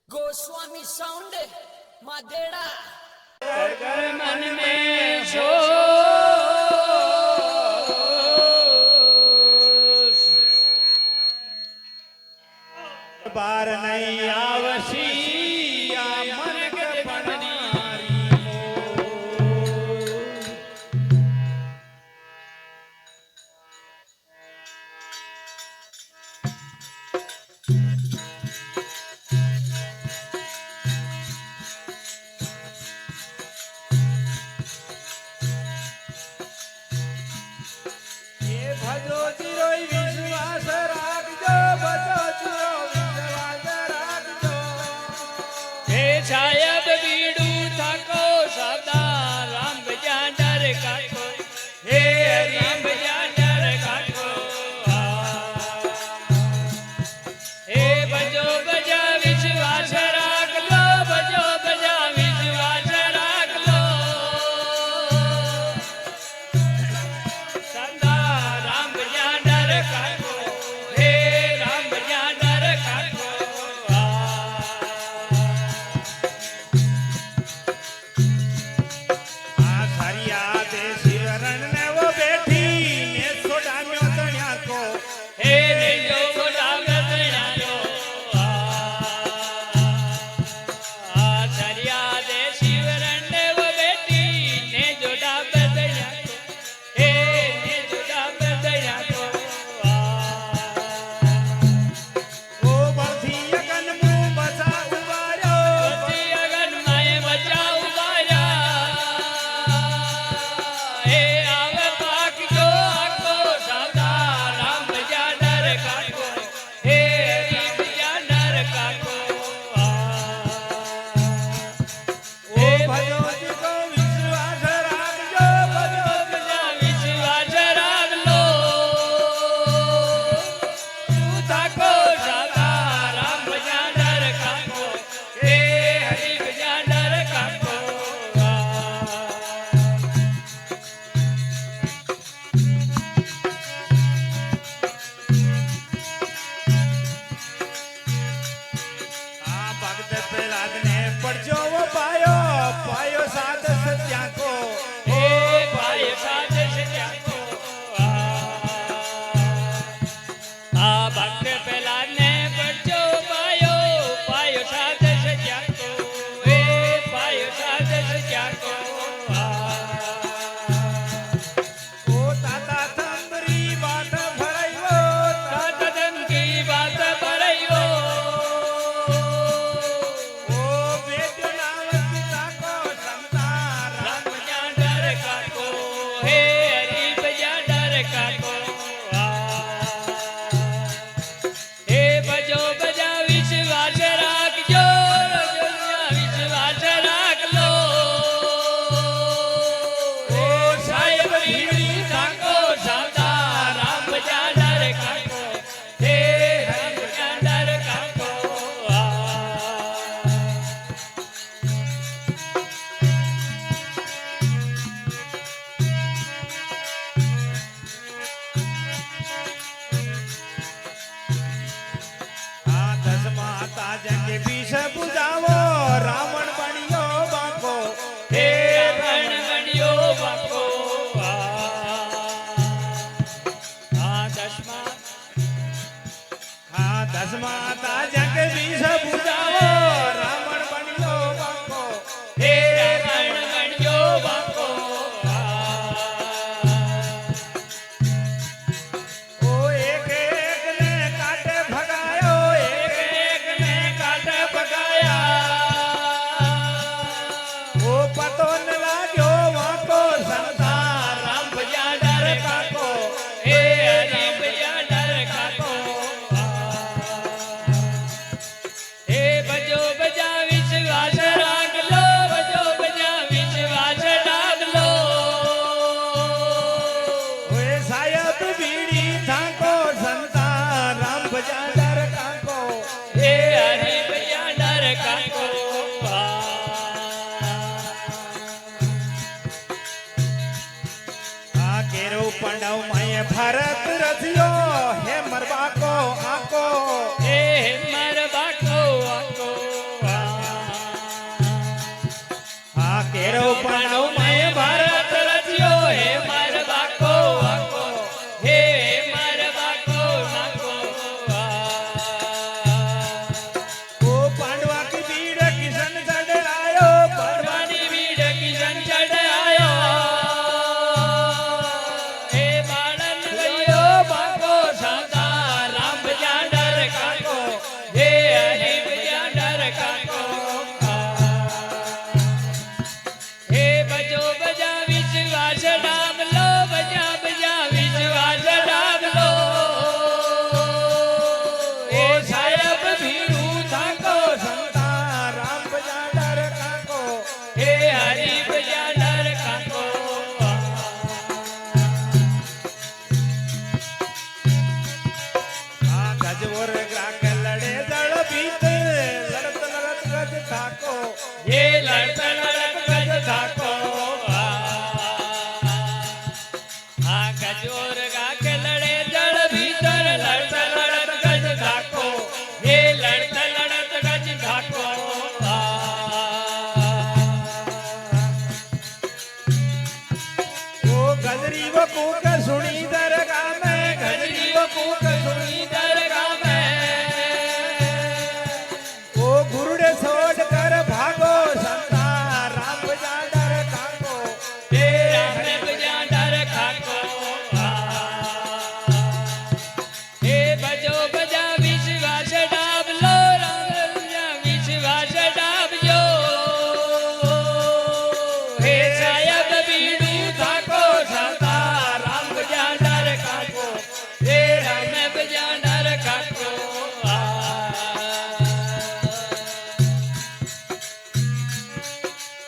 Goswami sound मादेड़ा कर मन में जोश बार नहीं आवसी आ मन के पनारी ભજો ચિરોય વિશ્વાસ રાખજો ભજો ચિરો વિશ્વાસ રાખજો હે સાહેબ બીડું થાકો સદા રામ ભજા ડર કાકો હે રામ ભજા ડર કાકો હે ભજો ભજા વિશ્વાસ રાખલો ભજો ભજા વિશ્વાસ રાખલો સદા હેડો પાડો મેં ભારત રચ્યો હે માર બાકો વાકો હે માર બાકો નાકો ઓ પાંડવા की भीड़ किशन चढ़ आयो પરવાની વીડ કિશન ચડ આયો હે બાળન ગયો બાકો સાતા રામ જાડર કાકો હે હરીફ જાડર કાકો હે બજો બજા વિશ્વાસ ડામલો બજા બજા વિશ્વાસ ડામલો ओ साहेब भीड़ू थाको संता राम बजाडर काको હે હરીફ જાડર કાકો आ गजवर ग्राक लड़े जड़ बीत लड़त लड़त गज थाको ये लड़त लड़त गज थाको आ गजोर गा के लड़े जड़ भीतर लड़त लड़त गज थाको ये लड़त लड़त गज थाको ओ गजरी वो कूक सुनी दरगाह में गजरी वो कूक सुनी दरगाह में ओ गुरुड़े छोड़ कर भागो संता राम बजाडर काको हे राम बजा डर खाको हे बजो बजा विश्वास डाबलो राम बजा विश्वास डाबजो हे सायब बीड़ू थाको साता राम बजा डर खाको हे राम बजा डर खाको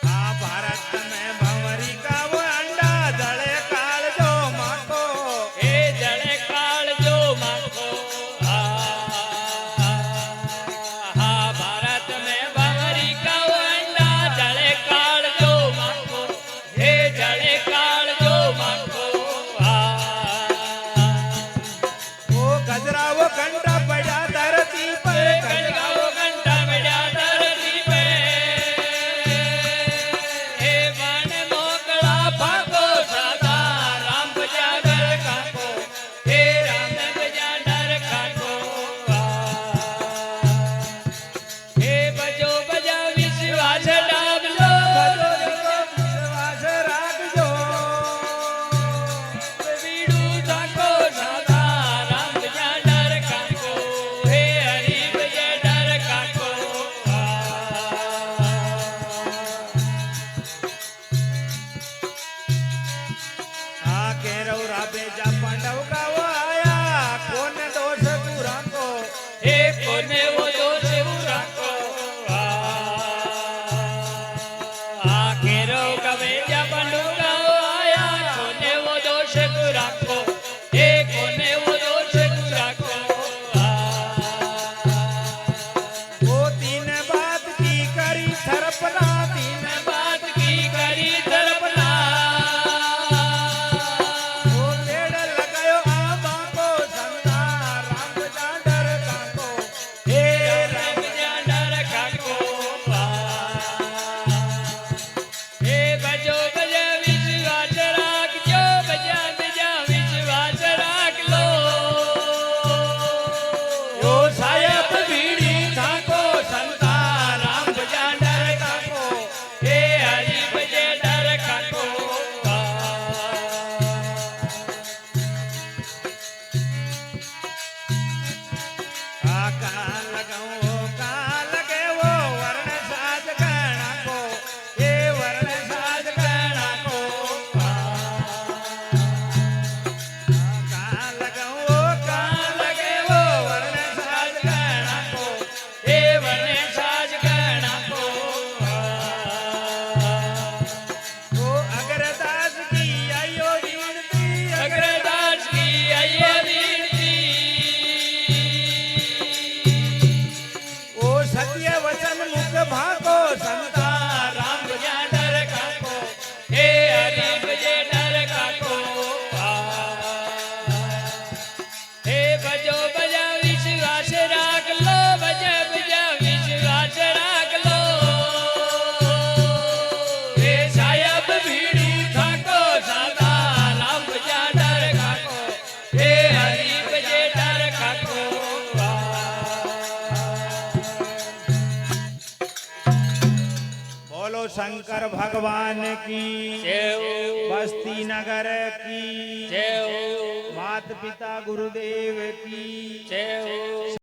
आ भारत में भंवरी का वो अंडा जड़े काल जो माको हे जड़े काल जो माको हा भारत में भंवरी का वो अंडा जड़े काल जो माको हे जड़े काल जो माको ओ गजरा वो घंटा पड़ा धरती पर गजरा वो घंटा बढ़ा धरती पे हे बन मोकला भागो सदा राम बजा डर खाको हे राम बजा डर खाको हे बजो बजा विश्वास डाबलो विश्वास राखजो बीड़ू थाको सदा राम बजा डर खाको हे हरि बजा डर खाको आ केरव राबे जा पांडव का वो आया कौन दोष तू राखो हे कोने वो दोष राखो आखेरो कवे जा पंडुगा आया कोने वो दोष राखो हे कोने वो दोष राखो वो तीन बात की करी थरपना तीन बात की करी दर्पना वो पेड़ लगायो आंबा को संता राम बजाडर काको हे राम जा डर खाको हे बजो बजा विश्वास राख जो बजा बजा विश्वास राख लो ओ सायब बीड़ी थाको संता राम बजाडर काको हे हरि बजे डर खाको आ कहाँ लगाऊं कहाँ लगे वो वर्ण साज गणा को ये वर्ण साज गणा को कहाँ लगाऊं कहाँ लगे वो वर्ण साज गणा को हे वने साज गणा को वो अग्रदास की आयो विनती अग्रदास की आइए विनती ओ सत्य वचन मुख भाको संता राम बजा डर खाको हे हरि बजे डर खाको हे बजो बजा विश्वास राख लो बजा बजा विश्वास राख लो हे सा शंकर भगवान की जय हो बस्ती नगर की जय हो माता पिता गुरुदेव की जय हो